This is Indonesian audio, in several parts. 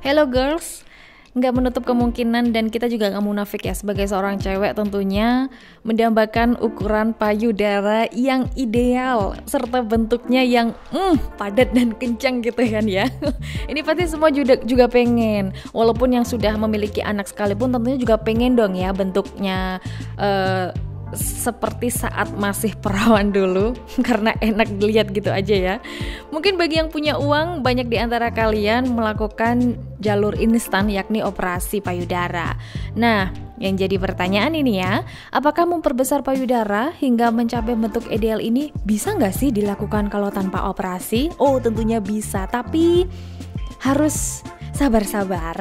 Hello girls, nggak menutup kemungkinan dan kita juga nggak munafik ya sebagai seorang cewek tentunya mendambakan ukuran payudara yang ideal serta bentuknya yang padat dan kencang gitu kan ya. Ini pasti semua juga pengen, walaupun yang sudah memiliki anak sekalipun tentunya juga pengen dong ya bentuknya seperti saat masih perawan dulu karena enak dilihat gitu aja ya. Mungkin bagi yang punya uang, banyak di antara kalian melakukan jalur instan yakni operasi payudara. Nah, yang jadi pertanyaan ini ya, apakah memperbesar payudara hingga mencapai bentuk ideal ini bisa nggak sih dilakukan kalau tanpa operasi? Oh, tentunya bisa, tapi harus sabar-sabar.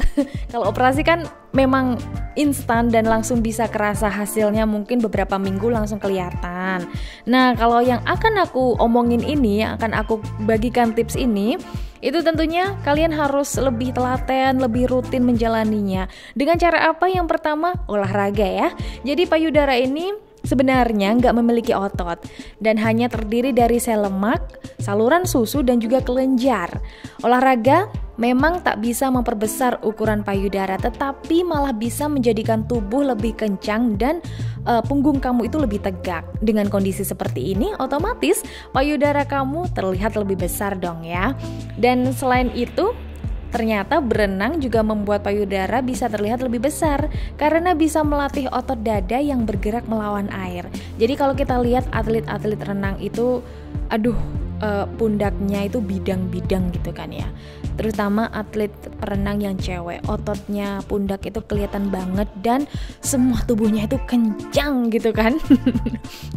Kalau operasi kan memang instan dan langsung bisa kerasa hasilnya, mungkin beberapa minggu langsung kelihatan. Nah, kalau yang akan aku omongin ini, akan aku bagikan tips ini, itu tentunya kalian harus lebih telaten, lebih rutin menjalaninya. Dengan cara apa? Yang pertama, olahraga ya. Jadi payudara ini sebenarnya nggak memiliki otot dan hanya terdiri dari sel lemak, saluran susu, dan juga kelenjar. Olahraga memang tak bisa memperbesar ukuran payudara, tetapi malah bisa menjadikan tubuh lebih kencang dan punggung kamu itu lebih tegak. Dengan kondisi seperti ini, otomatis payudara kamu terlihat lebih besar dong ya. Dan selain itu, ternyata berenang juga membuat payudara bisa terlihat lebih besar karena bisa melatih otot dada yang bergerak melawan air. Jadi kalau kita lihat atlet-atlet renang itu, pundaknya itu bidang-bidang gitu kan ya. Terutama atlet perenang yang cewek, ototnya pundak itu kelihatan banget dan semua tubuhnya itu kencang gitu kan.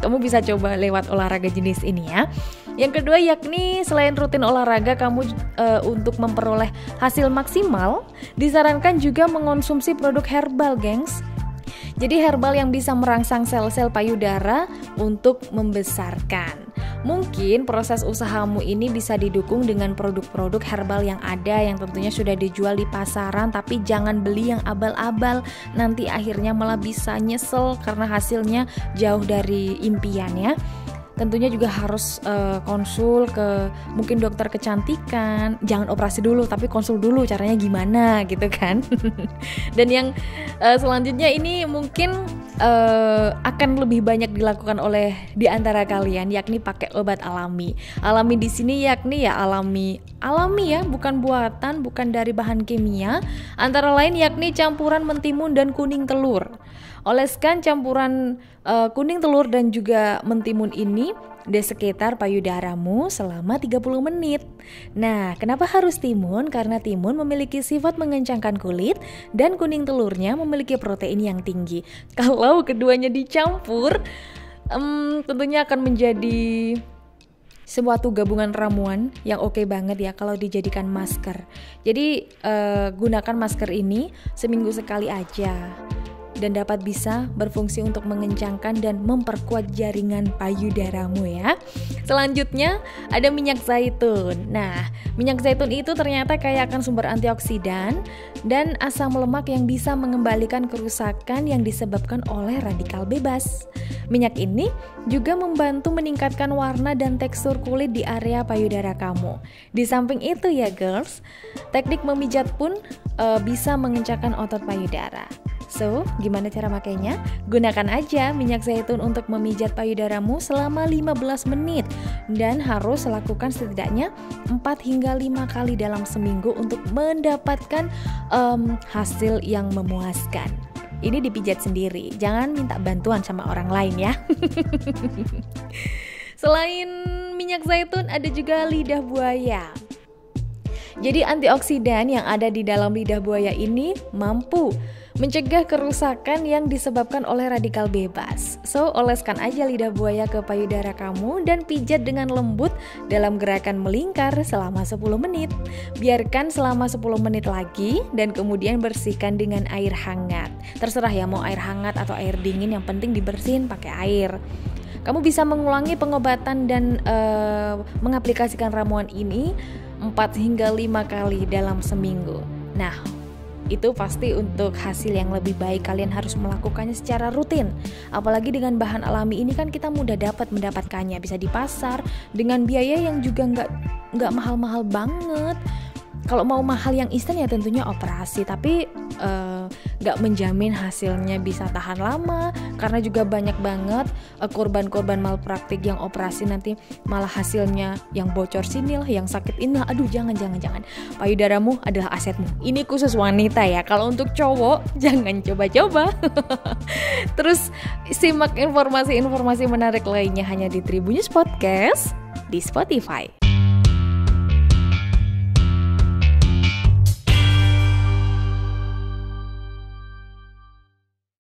Kamu bisa coba lewat olahraga jenis ini ya. Yang kedua yakni selain rutin olahraga, kamu untuk memperoleh hasil maksimal disarankan juga mengonsumsi produk herbal, gengs. Jadi herbal yang bisa merangsang sel-sel payudara untuk membesarkan. Mungkin proses usahamu ini bisa didukung dengan produk-produk herbal yang ada yang tentunya sudah dijual di pasaran, tapi jangan beli yang abal-abal, nanti akhirnya malah bisa nyesel karena hasilnya jauh dari impian ya. Tentunya juga harus konsul ke mungkin dokter kecantikan. Jangan operasi dulu, tapi konsul dulu caranya gimana gitu kan. Dan yang selanjutnya ini mungkin akan lebih banyak dilakukan oleh di antara kalian, yakni pakai obat alami. Alami di sini yakni ya alami ya, bukan buatan, bukan dari bahan kimia. Antara lain yakni campuran mentimun dan kuning telur. Oleskan campuran kuning telur dan juga mentimun ini di sekitar payudaramu selama 30 menit. Nah, kenapa harus timun? Karena timun memiliki sifat mengencangkan kulit dan kuning telurnya memiliki protein yang tinggi. Kalau keduanya dicampur, tentunya akan menjadi suatu gabungan ramuan yang oke banget ya kalau dijadikan masker. Jadi gunakan masker ini seminggu sekali aja dan dapat bisa berfungsi untuk mengencangkan dan memperkuat jaringan payudaramu ya. Selanjutnya ada minyak zaitun. Nah, minyak zaitun itu ternyata kaya akan sumber antioksidan dan asam lemak yang bisa mengembalikan kerusakan yang disebabkan oleh radikal bebas. Minyak ini juga membantu meningkatkan warna dan tekstur kulit di area payudara kamu. Di samping itu ya girls, teknik memijat pun bisa mengencangkan otot payudara. So, gimana cara makainya? Gunakan aja minyak zaitun untuk memijat payudaramu selama 15 menit dan harus lakukan setidaknya 4 hingga 5 kali dalam seminggu untuk mendapatkan hasil yang memuaskan. Ini dipijat sendiri, jangan minta bantuan sama orang lain ya. Selain minyak zaitun ada juga lidah buaya. Jadi antioksidan yang ada di dalam lidah buaya ini mampu mencegah kerusakan yang disebabkan oleh radikal bebas. So, oleskan aja lidah buaya ke payudara kamu dan pijat dengan lembut dalam gerakan melingkar selama 10 menit. Biarkan selama 10 menit lagi dan kemudian bersihkan dengan air hangat. Terserah ya mau air hangat atau air dingin, yang penting dibersihin pakai air. Kamu bisa mengulangi pengobatan dan mengaplikasikan ramuan ini 4 hingga 5 kali dalam seminggu. Nah, itu pasti untuk hasil yang lebih baik kalian harus melakukannya secara rutin. Apalagi dengan bahan alami ini kan kita mudah mendapatkannya, bisa di pasar dengan biaya yang juga nggak mahal-mahal banget. Kalau mau mahal yang instan ya tentunya operasi, tapi nggak menjamin hasilnya bisa tahan lama, karena juga banyak banget korban-korban malpraktik yang operasi nanti malah hasilnya yang bocor sini lah, yang sakit ini lah. Aduh, jangan. Payudaramu adalah asetmu. Ini khusus wanita ya. Kalau untuk cowok jangan coba-coba. Terus simak informasi-informasi menarik lainnya hanya di Tribunnews Podcast di Spotify.